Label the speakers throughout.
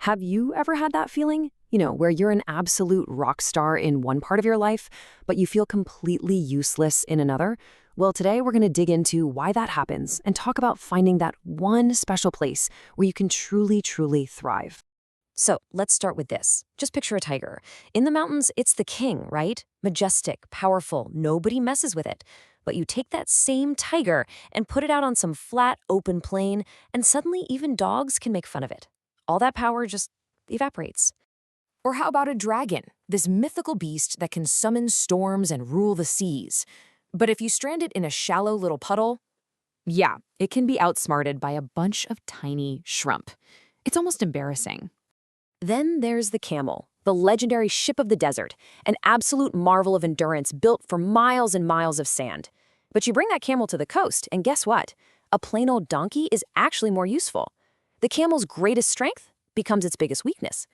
Speaker 1: Have you ever had that feeling? Where you're an absolute rock star in one part of your life, but you feel completely useless in another? Well, today we're going to dig into why that happens and talk about finding that one special place where you can truly, truly thrive. So let's start with this. Just picture a tiger. In the mountains, it's the king, right? Majestic, powerful, nobody messes with it. But you take that same tiger and put it out on some flat, open plain, and suddenly even dogs can make fun of it. All that power just evaporates. Or how about a dragon, this mythical beast that can summon storms and rule the seas? But if you strand it in a shallow little puddle, yeah, it can be outsmarted by a bunch of tiny shrimp. It's almost embarrassing. Then there's the camel, the legendary ship of the desert, an absolute marvel of endurance built for miles and miles of sand. But you bring that camel to the coast, and guess what? A plain old donkey is actually more useful. The camel's greatest strength becomes its biggest weakness.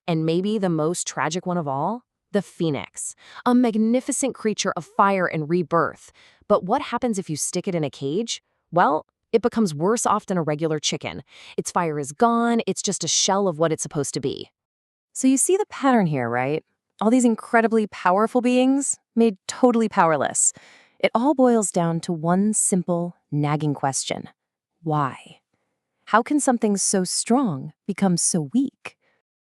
Speaker 1: And maybe the most tragic one of all? The phoenix, a magnificent creature of fire and rebirth. But what happens if you stick it in a cage? Well, it becomes worse off than a regular chicken. Its fire is gone, it's just a shell of what it's supposed to be. So you see the pattern here, right? All these incredibly powerful beings made totally powerless. It all boils down to one simple, nagging question. Why? How can something so strong become so weak?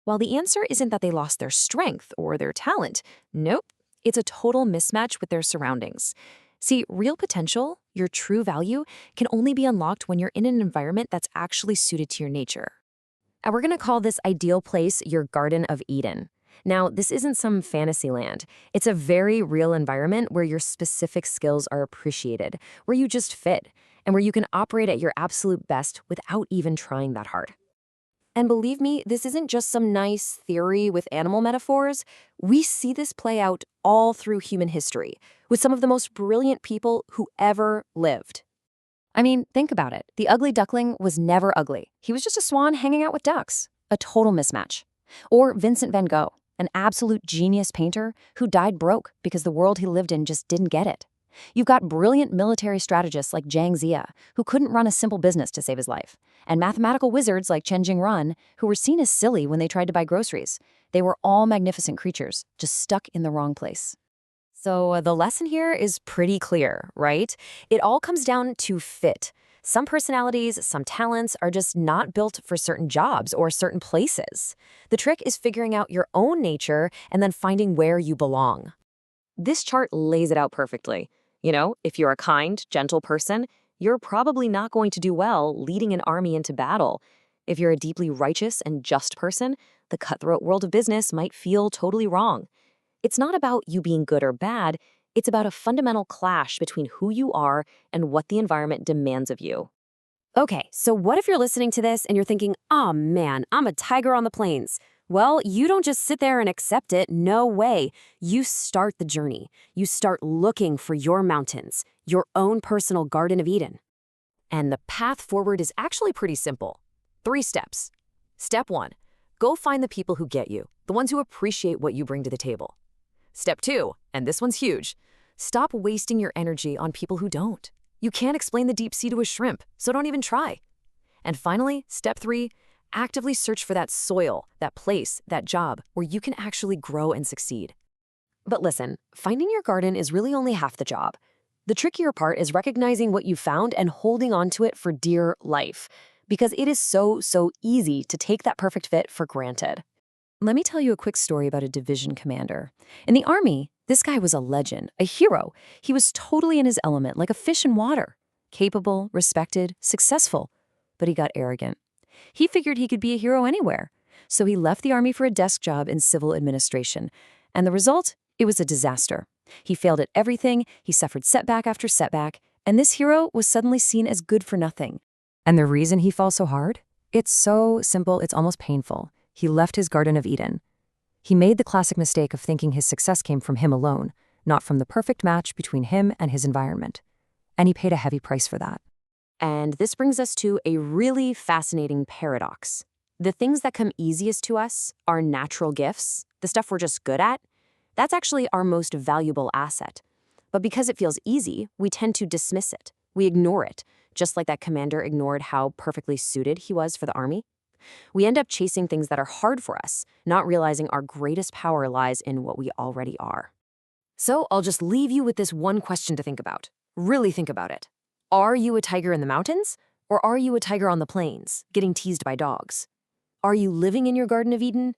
Speaker 1: Well, the answer isn't that they lost their strength or their talent. Nope, it's a total mismatch with their surroundings. See, real potential, your true value, can only be unlocked when you're in an environment that's actually suited to your nature. And we're going to call this ideal place your Garden of Eden. Now, this isn't some fantasy land. It's a very real environment where your specific skills are appreciated, where you just fit, and where you can operate at your absolute best without even trying that hard. And believe me, this isn't just some nice theory with animal metaphors. We see this play out all through human history, with some of the most brilliant people who ever lived. I mean, think about it. The ugly duckling was never ugly. He was just a swan hanging out with ducks. A total mismatch. Or Vincent van Gogh, an absolute genius painter who died broke because the world he lived in just didn't get it. You've got brilliant military strategists like Zhang Zia, who couldn't run a simple business to save his life, and mathematical wizards like Chen Jingran, who were seen as silly when they tried to buy groceries. They were all magnificent creatures, just stuck in the wrong place. So the lesson here is pretty clear, right? It all comes down to fit. Some personalities, some talents are just not built for certain jobs or certain places. The trick is figuring out your own nature and then finding where you belong. This chart lays it out perfectly. If you're a kind, gentle person, you're probably not going to do well leading an army into battle. If you're a deeply righteous and just person, the cutthroat world of business might feel totally wrong. It's not about you being good or bad, it's about a fundamental clash between who you are and what the environment demands of you. Okay, so what if you're listening to this and you're thinking, oh man, I'm a tiger on the plains? Well, you don't just sit there and accept it. No way. You start the journey. You start looking for your mountains, your own personal Garden of Eden. And the path forward is actually pretty simple. 3 steps. Step 1, go find the people who get you, the ones who appreciate what you bring to the table. Step 2, and this one's huge, stop wasting your energy on people who don't. You can't explain the deep sea to a shrimp, so don't even try. And finally, step 3, actively search for that soil, that place, that job where you can actually grow and succeed. But listen, finding your garden is really only half the job. The trickier part is recognizing what you found and holding on to it for dear life, because it is so easy to take that perfect fit for granted. Let me tell you a quick story about a division commander. In the Army, this guy was a legend, a hero. He was totally in his element, like a fish in water. Capable, respected, successful. But he got arrogant. He figured he could be a hero anywhere. So he left the Army for a desk job in civil administration. And the result? It was a disaster. He failed at everything, he suffered setback after setback, and this hero was suddenly seen as good for nothing. And the reason he fell so hard? It's so simple, it's almost painful. He left his Garden of Eden. He made the classic mistake of thinking his success came from him alone, not from the perfect match between him and his environment. And he paid a heavy price for that. And this brings us to a really fascinating paradox. The things that come easiest to us, our natural gifts, the stuff we're just good at, that's actually our most valuable asset. But because it feels easy, we tend to dismiss it. We ignore it, just like that commander ignored how perfectly suited he was for the army. We end up chasing things that are hard for us, not realizing our greatest power lies in what we already are. So I'll just leave you with this one question to think about. Really think about it. Are you a tiger in the mountains? Or are you a tiger on the plains, getting teased by dogs? Are you living in your Garden of Eden?